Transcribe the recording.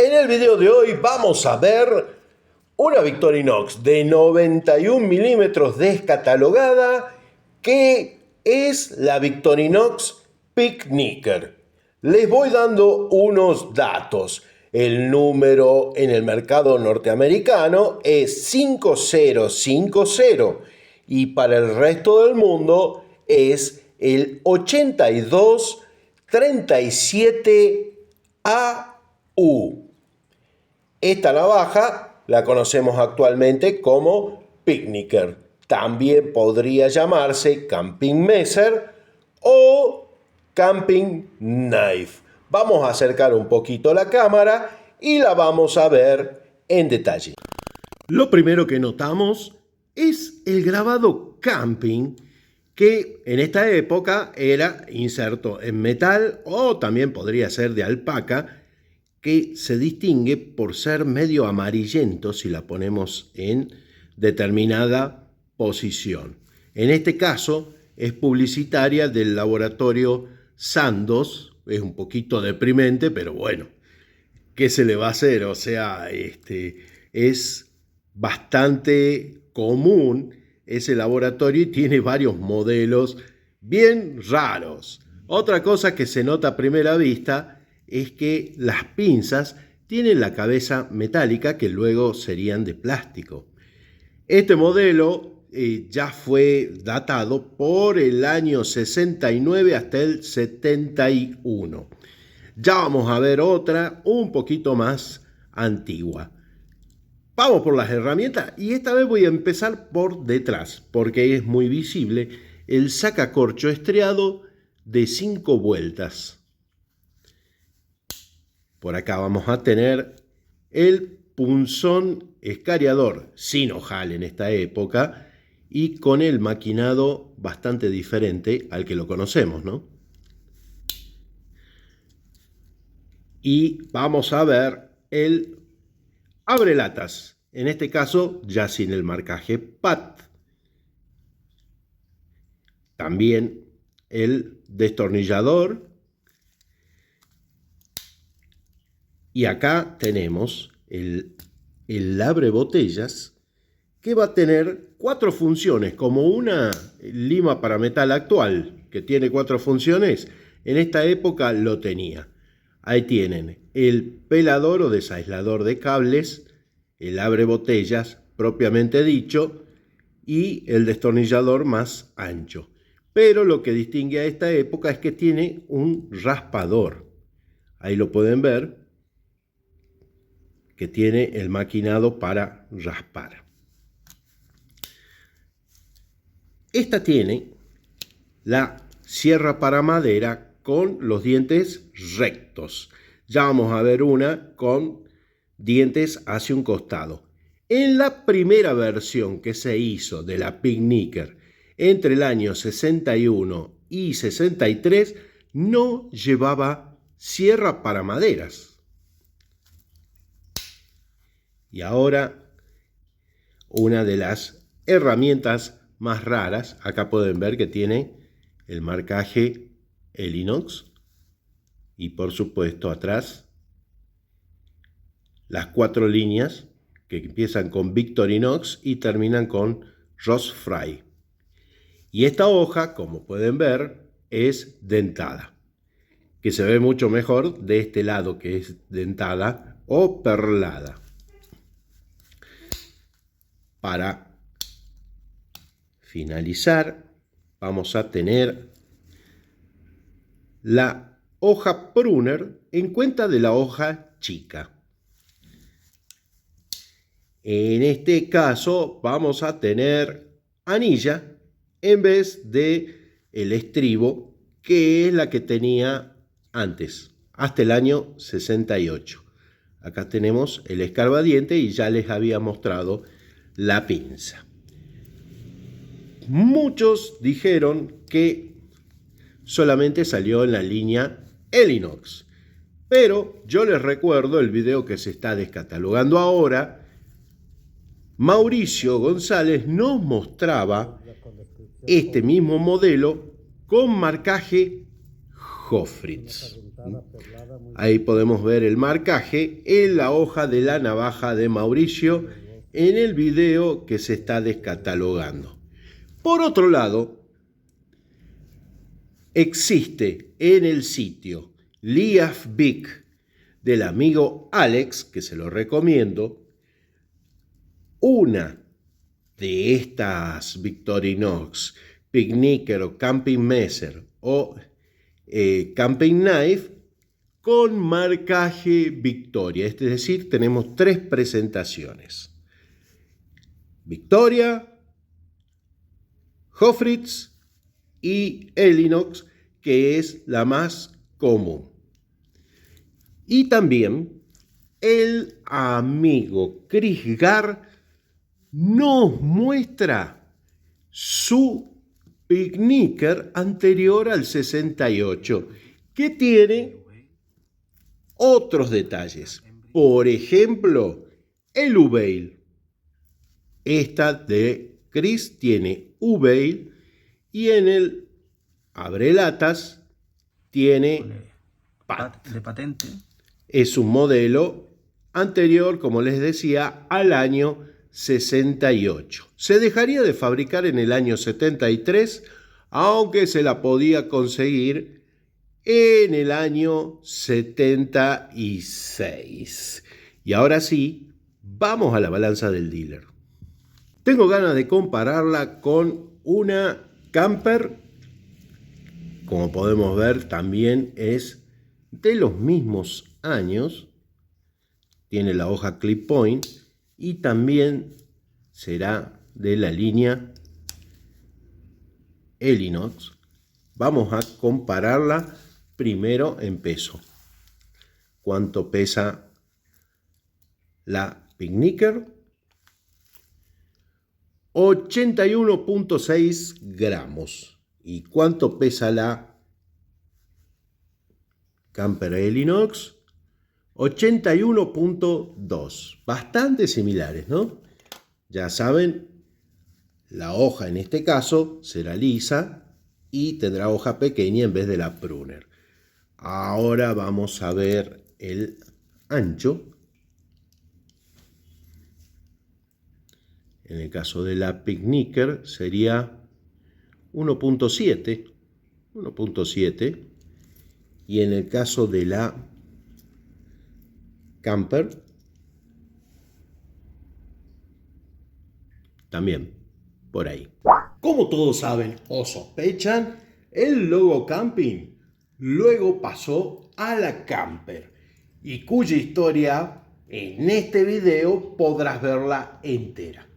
En el video de hoy vamos a ver una Victorinox de 91 milímetros descatalogada que es la Victorinox Picnicker. Les voy dando unos datos. El número en el mercado norteamericano es 5050 y para el resto del mundo es el 8237AU. Esta navaja la conocemos actualmente como Picnicker. También podría llamarse Camping Messer o Camping Knife. Vamos a acercar un poquito la cámara y la vamos a ver en detalle. Lo primero que notamos es el grabado Camping, que en esta época era inserto en metal o también podría ser de alpaca, que se distingue por ser medio amarillento si la ponemos en determinada posición. En este caso es publicitaria del laboratorio Sandoz. Es un poquito deprimente, pero bueno, ¿qué se le va a hacer? O sea, es bastante común ese laboratorio y tiene varios modelos bien raros. Otra cosa que se nota a primera vista es que las pinzas tienen la cabeza metálica que luego serían de plástico. Este modelo ya fue datado por el año 69 hasta el 71. Ya vamos a ver otra un poquito más antigua. Vamos por las herramientas y esta vez voy a empezar por detrás porque es muy visible el sacacorcho estriado de 5 vueltas. Por acá vamos a tener el punzón escariador sin ojal en esta época y con el maquinado bastante diferente al que lo conocemos, ¿no? Y vamos a ver el abrelatas, en este caso ya sin el marcaje PAT. También el destornillador. Y acá tenemos el abre botellas que va a tener 4 funciones, como una lima para metal actual que tiene 4 funciones. En esta época lo tenía. Ahí tienen el pelador o desaislador de cables, el abre botellas propiamente dicho y el destornillador más ancho. Pero lo que distingue a esta época es que tiene un raspador. Ahí lo pueden ver, que tiene el maquinado para raspar. Esta tiene la sierra para madera con los dientes rectos. Ya vamos a ver una con dientes hacia un costado. En la primera versión que se hizo de la Picnicker entre el año 61 y 63 no llevaba sierra para maderas. Y ahora, una de las herramientas más raras, acá pueden ver que tiene el marcaje Elinox y por supuesto atrás las 4 líneas que empiezan con Victorinox y terminan con Ross Fry. Y esta hoja, como pueden ver, es dentada, que se ve mucho mejor de este lado que es dentada o perlada. Para finalizar, vamos a tener la hoja pruner en cuenta de la hoja chica. En este caso vamos a tener anilla en vez de el estribo, que es la que tenía antes, hasta el año 68. Acá tenemos el escarbadiente y ya les había mostrado la pinza. Muchos dijeron que solamente salió en la línea Elinox, pero yo les recuerdo el video que se está descatalogando ahora. Mauricio González nos mostraba este mismo modelo con marcaje Hofritz. Ahí podemos ver el marcaje en la hoja de la navaja de Mauricio en el video que se está descatalogando. Por otro lado, existe en el sitio Liaf Bic del amigo Alex, que se lo recomiendo, una de estas Victorinox, Picnicker o Camping Messer o Camping Knife con marcaje Victoria. Es decir, tenemos 3 presentaciones: Victoria, Hofritz y Elinox, que es la más común. Y también el amigo Chris Gar nos muestra su Picnicker anterior al 68, que tiene otros detalles. Por ejemplo, el U-Bail. Esta de Chris tiene U-Bail y en el abrelatas tiene PAT. De patente. Es un modelo anterior, como les decía, al año 68. Se dejaría de fabricar en el año 73, aunque se la podía conseguir en el año 76. Y ahora sí, vamos a la balanza del dealer. Tengo ganas de compararla con una Camper. Como podemos ver, también es de los mismos años. Tiene la hoja clip point y también será de la línea Elinox. Vamos a compararla primero en peso. ¿Cuánto pesa la Picnicker? 81.6 gramos. ¿Y cuánto pesa la Camper Elinox? 81.2. Bastante similares, ¿no? Ya saben, la hoja en este caso será lisa y tendrá hoja pequeña en vez de la pruner. Ahora vamos a ver el ancho. En el caso de la Picnicker sería 1.7. Y en el caso de la Camper también por ahí. Como todos saben o sospechan, el logo Camping luego pasó a la Camper, y cuya historia en este video podrás verla entera.